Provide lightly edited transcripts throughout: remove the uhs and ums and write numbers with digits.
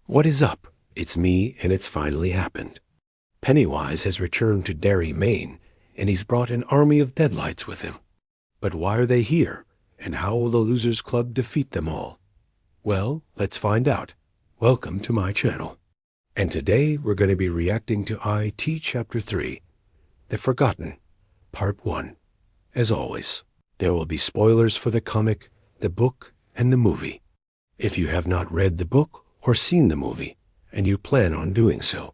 What is up? It's me, and it's finally happened. Pennywise has returned to Derry, Maine, and he's brought an army of deadlights with him. But why are they here, and how will the Losers Club defeat them all? Well, let's find out. Welcome to my channel. And today we're going to be reacting to IT Chapter 3, The Forgotten, Part 1. As always, there will be spoilers for the comic, the book, and the movie. If you have not read the book or seen the movie, and you plan on doing so,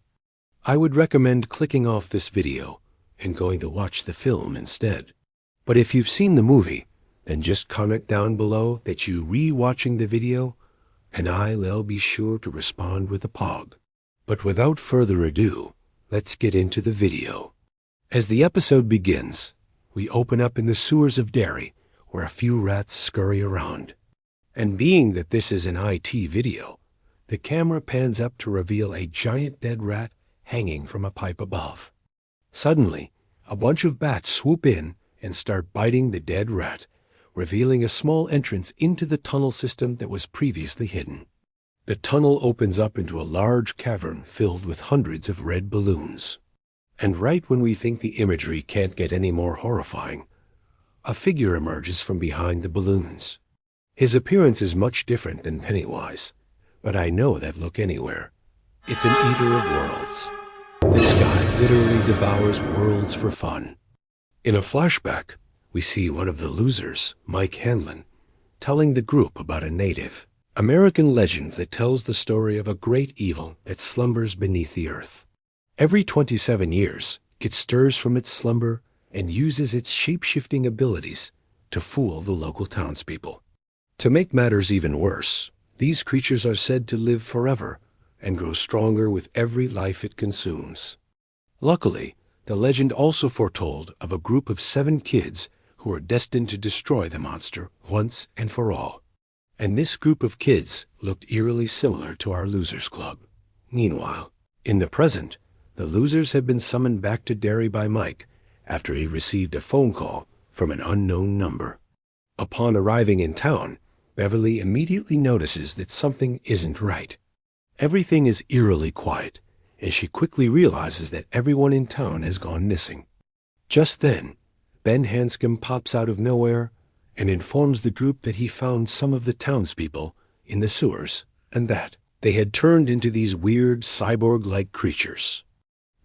I would recommend clicking off this video and going to watch the film instead. But if you've seen the movie, then just comment down below that you re-watching the video, and I'll be sure to respond with a pog. But without further ado, let's get into the video. As the episode begins, we open up in the sewers of Derry, where a few rats scurry around. And being that this is an IT video, the camera pans up to reveal a giant dead rat hanging from a pipe above. Suddenly, a bunch of bats swoop in and start biting the dead rat, revealing a small entrance into the tunnel system that was previously hidden. The tunnel opens up into a large cavern filled with hundreds of red balloons. And right when we think the imagery can't get any more horrifying, a figure emerges from behind the balloons. His appearance is much different than Pennywise, but I know that look anywhere. It's an eater of worlds. This guy literally devours worlds for fun. In a flashback, we see one of the losers, Mike Hanlon, telling the group about a Native American legend that tells the story of a great evil that slumbers beneath the earth. Every 27 years, it stirs from its slumber and uses its shape-shifting abilities to fool the local townspeople. To make matters even worse, these creatures are said to live forever and grow stronger with every life it consumes. Luckily, the legend also foretold of a group of 7 kids who are destined to destroy the monster once and for all. And this group of kids looked eerily similar to our Losers Club. Meanwhile, in the present, the losers had been summoned back to Derry by Mike after he received a phone call from an unknown number. Upon arriving in town, Beverly immediately notices that something isn't right. Everything is eerily quiet, and she quickly realizes that everyone in town has gone missing. Just then, Ben Hanscom pops out of nowhere and informs the group that he found some of the townspeople in the sewers and that they had turned into these weird cyborg-like creatures.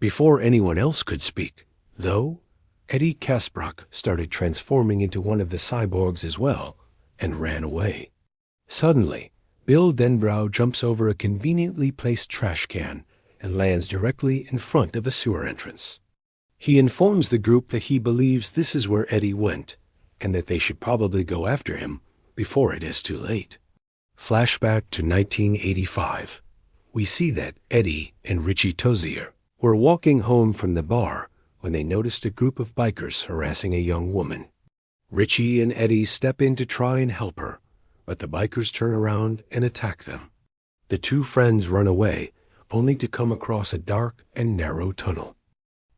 Before anyone else could speak, though, Eddie Kaspbrak started transforming into one of the cyborgs as well and ran away. Suddenly, Bill Denbrow jumps over a conveniently placed trash can and lands directly in front of a sewer entrance. He informs the group that he believes this is where Eddie went, and that they should probably go after him before it is too late. Flashback to 1985. We see that Eddie and Richie Tozier were walking home from the bar when they noticed a group of bikers harassing a young woman. Richie and Eddie step in to try and help her, but the bikers turn around and attack them. The two friends run away, only to come across a dark and narrow tunnel.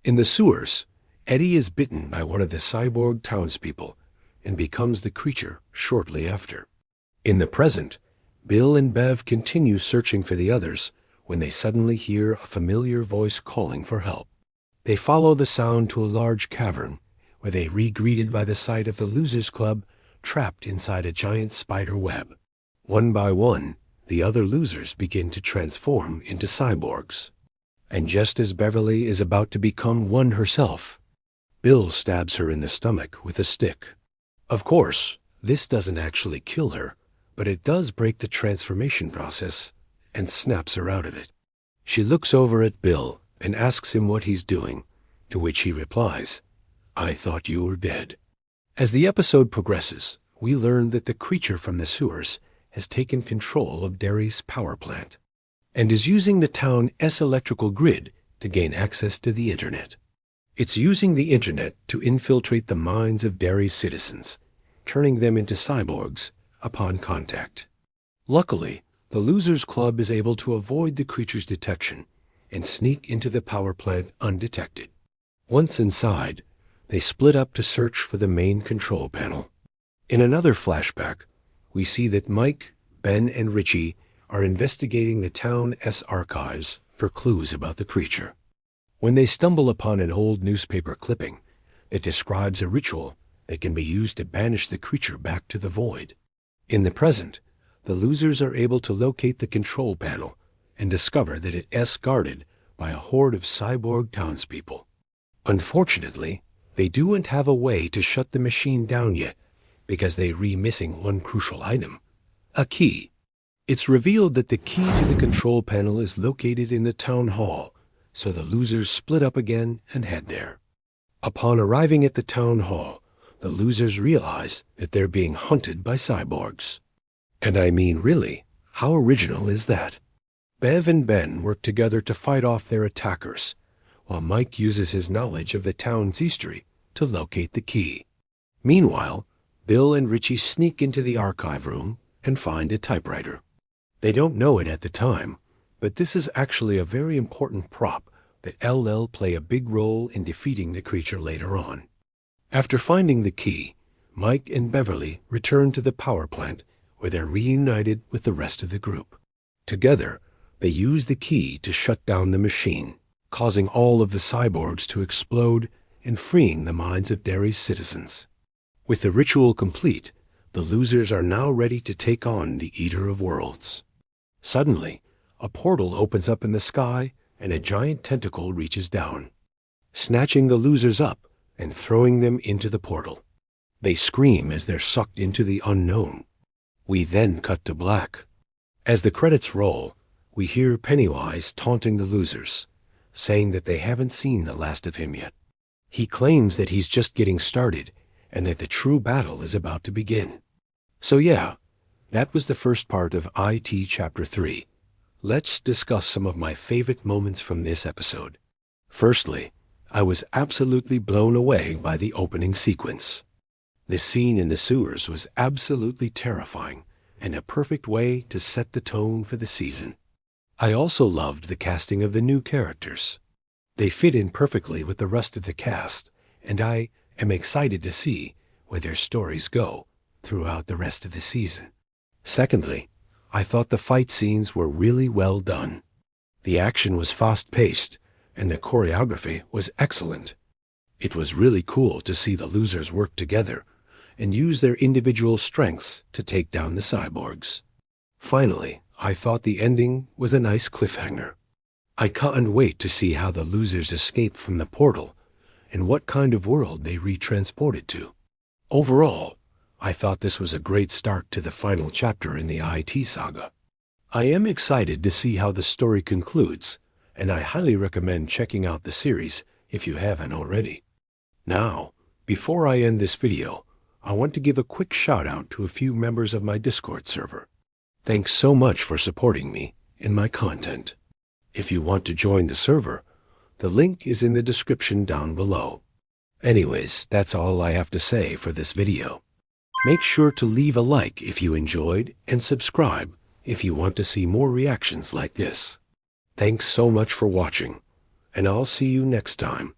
In the sewers, Eddie is bitten by one of the cyborg townspeople and becomes the creature shortly after. In the present, Bill and Bev continue searching for the others when they suddenly hear a familiar voice calling for help. They follow the sound to a large cavern, where they re-greeted by the sight of the Losers Club trapped inside a giant spider web. One by one, the other losers begin to transform into cyborgs. And just as Beverly is about to become one herself, Bill stabs her in the stomach with a stick. Of course, this doesn't actually kill her, but it does break the transformation process and snaps her out of it. She looks over at Bill and asks him what he's doing, to which he replies, "I thought you were dead." As the episode progresses, we learn that the creature from the sewers has taken control of Derry's power plant and is using the town's electrical grid to gain access to the internet. It's using the internet to infiltrate the minds of Derry's citizens, turning them into cyborgs upon contact. Luckily, the Losers Club is able to avoid the creature's detection and sneak into the power plant undetected. Once inside, they split up to search for the main control panel. In another flashback, we see that Mike, Ben, and Richie are investigating the town's archives for clues about the creature. When they stumble upon an old newspaper clipping that describes a ritual that can be used to banish the creature back to the void. In the present, the losers are able to locate the control panel and discover that it is guarded by a horde of cyborg townspeople. Unfortunately, they don't have a way to shut the machine down yet because they are missing one crucial item, a key. It's revealed that the key to the control panel is located in the town hall, so the losers split up again and head there. Upon arriving at the town hall, the losers realize that they're being hunted by cyborgs. And I mean, really, how original is that? Bev and Ben work together to fight off their attackers, while Mike uses his knowledge of the town's history to locate the key. Meanwhile, Bill and Richie sneak into the archive room and find a typewriter. They don't know it at the time, but this is actually a very important prop that LL play a big role in defeating the creature later on. After finding the key, Mike and Beverly return to the power plant where they're reunited with the rest of the group. Together, they use the key to shut down the machine, causing all of the cyborgs to explode and freeing the minds of Derry's citizens. With the ritual complete, the losers are now ready to take on the Eater of Worlds. Suddenly, a portal opens up in the sky and a giant tentacle reaches down, snatching the losers up and throwing them into the portal. They scream as they're sucked into the unknown. We then cut to black. As the credits roll, we hear Pennywise taunting the losers, saying that they haven't seen the last of him yet. He claims that he's just getting started and that the true battle is about to begin. So yeah, that was the first part of IT Chapter 3. Let's discuss some of my favorite moments from this episode. Firstly, I was absolutely blown away by the opening sequence. The scene in the sewers was absolutely terrifying and a perfect way to set the tone for the season. I also loved the casting of the new characters. They fit in perfectly with the rest of the cast, and I am excited to see where their stories go throughout the rest of the season. Secondly, I thought the fight scenes were really well done. The action was fast-paced, and the choreography was excellent. It was really cool to see the losers work together and use their individual strengths to take down the cyborgs. Finally, I thought the ending was a nice cliffhanger. I can't wait to see how the losers escape from the portal and what kind of world they retransported to. Overall, I thought this was a great start to the final chapter in the IT saga. I am excited to see how the story concludes, and I highly recommend checking out the series if you haven't already. Now, before I end this video, I want to give a quick shout out to a few members of my Discord server. Thanks so much for supporting me and my content. If you want to join the server, the link is in the description down below. Anyways, that's all I have to say for this video. Make sure to leave a like if you enjoyed and subscribe if you want to see more reactions like this. Thanks so much for watching, and I'll see you next time.